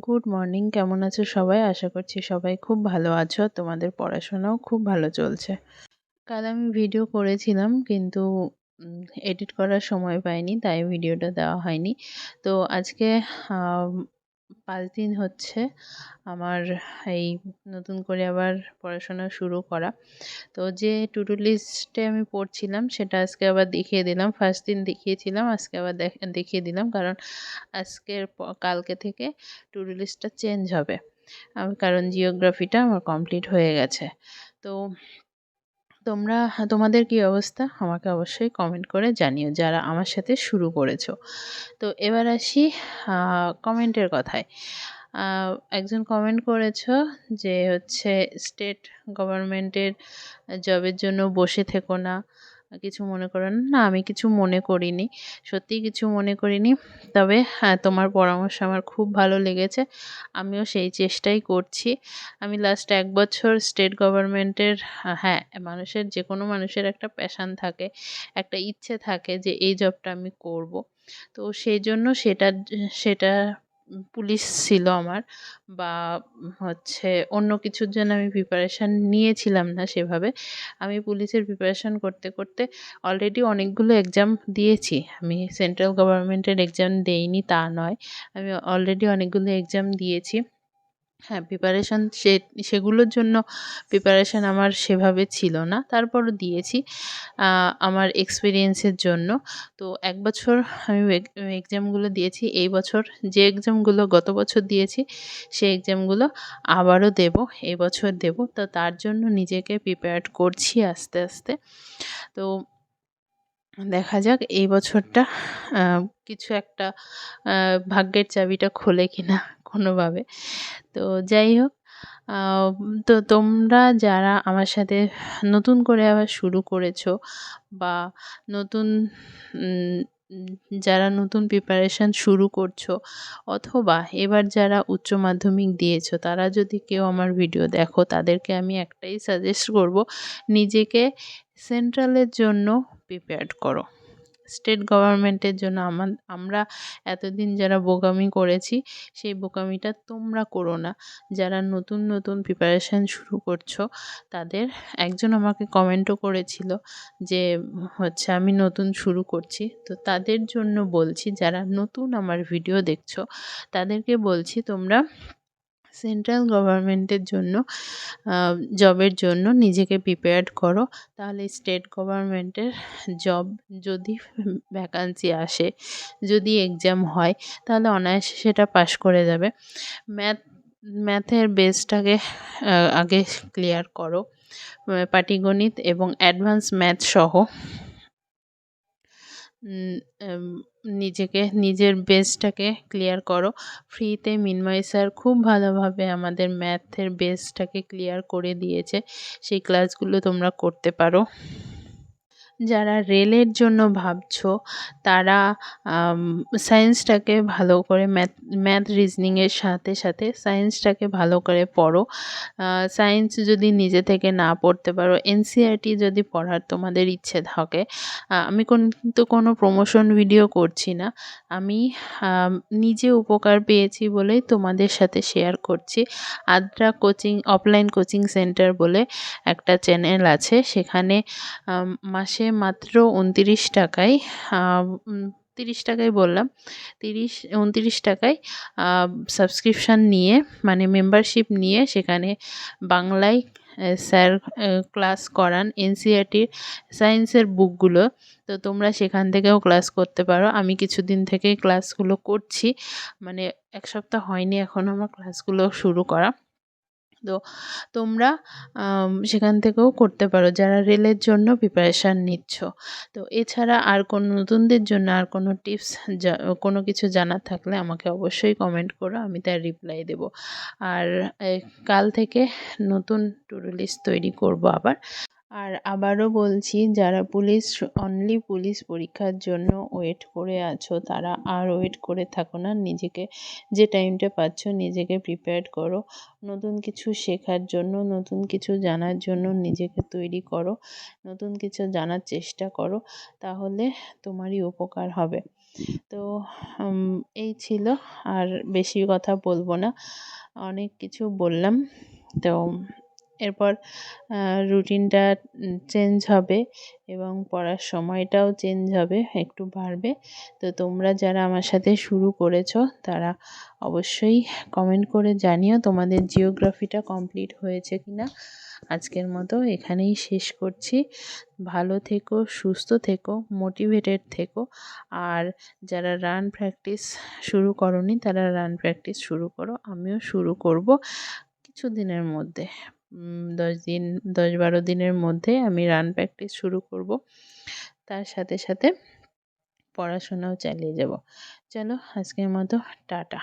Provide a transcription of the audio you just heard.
Good morning, কেমন আছো সবাই? আশা করছি সবাই খুব ভালো আছো। তোমাদের পড়াশোনাও খুব ভালো চলছে। কাল আমি ভিডিও করেছিলাম কিন্তু এডিট করার সময় পাইনি, তাই ভিডিওটা দেওয়া হয়নি। তো আজকে 5 দিন হচ্ছে আমার এই নতুন করে আবার পড়াশোনা শুরু করা। তো যে টু ডু লিস্টে আমি পড়ছিলাম সেটা আজকে আবার দেখিয়ে দিলাম। ফার্স্ট দিন দেখিয়েছিলাম, আজকে আবার দেখিয়ে দিলাম, কারণ কালকে থেকে টু ডু লিস্টটা চেঞ্জ হবে। কারণ জিওগ্রাফিটা আমার কমপ্লিট হয়ে গেছে। তো তোমাদের কি অবস্থা আমাকে অবশ্যই কমেন্ট করে জানিও, যারা আমার সাথে শুরু করেছো। তো এবার আসি কমেন্টের কথায়। একজন কমেন্ট করেছো যে হচ্ছে স্টেট গভর্নমেন্টের জবের জন্য বসে থেকো না, কিছু মনে করো না। না, আমি কিছু মনে করিনি, সত্যিই কিছু মনে করিনি। তবে হ্যাঁ, তোমার পরামর্শ আমার খুব ভালো লেগেছে, আমিও সেই চেষ্টাই করছি। আমি লাস্ট 1 বছর স্টেট গভর্নমেন্টের, হ্যাঁ, যে কোনো মানুষের একটা প্যাশান থাকে, একটা ইচ্ছে থাকে যে এই জবটা আমি করব। তো সেই জন্য সেটা পুলিশ ছিল আমার, বা হচ্ছে অন্য কিছুর জন্য আমি প্রিপারেশান নিয়েছিলাম না সেভাবে। আমি পুলিশের প্রিপারেশান করতে করতে অলরেডি অনেকগুলো এক্সাম দিয়েছি। আমি সেন্ট্রাল গভর্নমেন্টের এক্সাম দেইনি তা নয়, আমি অলরেডি অনেকগুলো এক্সাম দিয়েছি। হ্যাঁ, সেগুলোর জন্য প্রিপারেশান আমার সেভাবে ছিল না, তারপরও দিয়েছি আমার এক্সপিরিয়েন্সের জন্য। তো 1 বছর আমি এক্সামগুলো দিয়েছি। এই বছর যে এক্সামগুলো গত বছর দিয়েছি সেই এক্সামগুলো আবারও দেব, এই বছর দেব। তো তার জন্য নিজেকে প্রিপেয়ার্ড করছি আস্তে আস্তে। তো দেখা যাক এই বছরটা কিছু একটা ভাগ্যের চাবিটা খোলে কিনা কোনোভাবে। তো যাই হোক, তো তোমরা যারা আমার সাথে নতুন করে আবার শুরু করেছো, বা নতুন উম, যারা নতুন প্রিপারেশান শুরু করছো, অথবা এবার যারা উচ্চ মাধ্যমিক দিয়েছো, তারা যদি কেউ আমার ভিডিও দেখো, তাদেরকে আমি একটাই সাজেস্ট করব, নিজেকে সেন্ট্রালের জন্য প্রিপেয়ার্ড করো। স্টেট গভর্নমেন্টের জন্য আমরা এতদিন যারা বোকামি করেছি, সেই বোকামিটা তোমরা করো না। যারা নতুন নতুন প্রিপারেশান শুরু করছো, তাদের একজন আমাকে কমেন্টও করেছিল যে হচ্ছে আমি নতুন শুরু করছি। তো তাদের জন্য বলছি, যারা নতুন আমার ভিডিও দেখছো, তাদেরকে বলছি তোমরা সেন্ট্রাল গভর্নমেন্টের জন্য জবের জন্য নিজেকে প্রিপেয়ার্ড করো। তাহলে স্টেট গভর্নমেন্টের জব যদি ভ্যাকান্সি আসে, যদি এক্সাম হয়, তাহলে অনায়াসে সেটা পাশ করে যাবে। ম্যাথের বেসটাকে আগে ক্লিয়ার করো, পাটিগণিত এবং অ্যাডভান্স ম্যাথ সহ নিজের বেসটাকে ক্লিয়ার করো। ফ্রিতে মিনময় স্যার খুব ভালোভাবে আমাদের ম্যাথের বেসটাকে ক্লিয়ার করে দিয়েছে, সেই ক্লাসগুলো তোমরা করতে পারো। যারা রেলের জন্য ভাবছো, তারা সায়েন্সটাকে ভালো করে ম্যাথ রিজনিংয়ের সাথে সাথে সায়েন্সটাকে ভালো করে পড়ো। সায়েন্স যদি নিজে থেকে না পড়তে পারো, এনসিইআরটি যদি পড়ার তোমাদের ইচ্ছে থাকে, আমি কিন্তু কোনো প্রমোশন ভিডিও করছি না, আমি নিজে উপকার পেয়েছি বলেই তোমাদের সাথে শেয়ার করছি। আদ্রা অফলাইন কোচিং সেন্টার বলে একটা চ্যানেল আছে, সেখানে মাসে মাত্র 29 টাকায়, 30 টাকাই বললাম, 29 টাকায় সাবস্ক্রিপশান নিয়ে, মানে মেম্বারশিপ নিয়ে, সেখানে বাংলায় স্যার ক্লাস করান এনসিইআরটির সায়েন্সের বুকগুলো। তো তোমরা সেখান থেকেও ক্লাস করতে পারো। আমি কিছুদিন থেকেই ক্লাসগুলো করছি, মানে 1 সপ্তাহ হয়নি এখন আমার ক্লাসগুলো শুরু করা। তো তোমরা সেখান থেকেও করতে পারো, যারা রেলের জন্য প্রিপারেশান নিচ্ছ। তো এছাড়া আর কোনো নতুনদের জন্য আর কোনো টিপস, কোনো কিছু জানার থাকলে আমাকে অবশ্যই কমেন্ট করো, আমি তার রিপ্লাই দেব। আর কাল থেকে নতুন টু ডু লিস্ট তৈরি করব আবার। আর আবারও বলছি, যারা অনলি পুলিশ পরীক্ষার জন্য ওয়েট করে আছো তারা আর ওয়েট করে থাকো না। নিজেকে যে টাইমটা পাচ্ছ নিজেকে প্রিপেয়ার করো, নতুন কিছু শেখার জন্য, নতুন কিছু জানার জন্য নিজেকে তৈরি করো, নতুন কিছু জানার চেষ্টা করো, তাহলে তোমারই উপকার হবে। তো এই ছিল, আর বেশি কথা বলবো না, অনেক কিছু বললাম। তো এরপর রুটিনটা চেঞ্জ হবে এবং পড়ার সময়টাও চেঞ্জ হবে, একটু বাড়বে। তো তোমরা যারা আমার সাথে শুরু করেছো তারা অবশ্যই কমেন্ট করে জানিও তোমাদের জিওগ্রাফিটা কমপ্লিট হয়েছে কিনা। আজকের মতো এখানেই শেষ করছি। ভালো থেকো, সুস্থ থেকো, মোটিভেটেড থেকো। আর যারা রান প্র্যাকটিস শুরু করোনি তারা রান প্র্যাকটিস শুরু করো, আমিও শুরু করব কিছু দিনের মধ্যে। 10 দিন, 10-12 দিনের মধ্যে আমি রান প্র্যাকটিস শুরু করব। তার সাথে সাথে পড়াশোনাও চালিয়ে যাব। চলো আজকের মতো টাটা।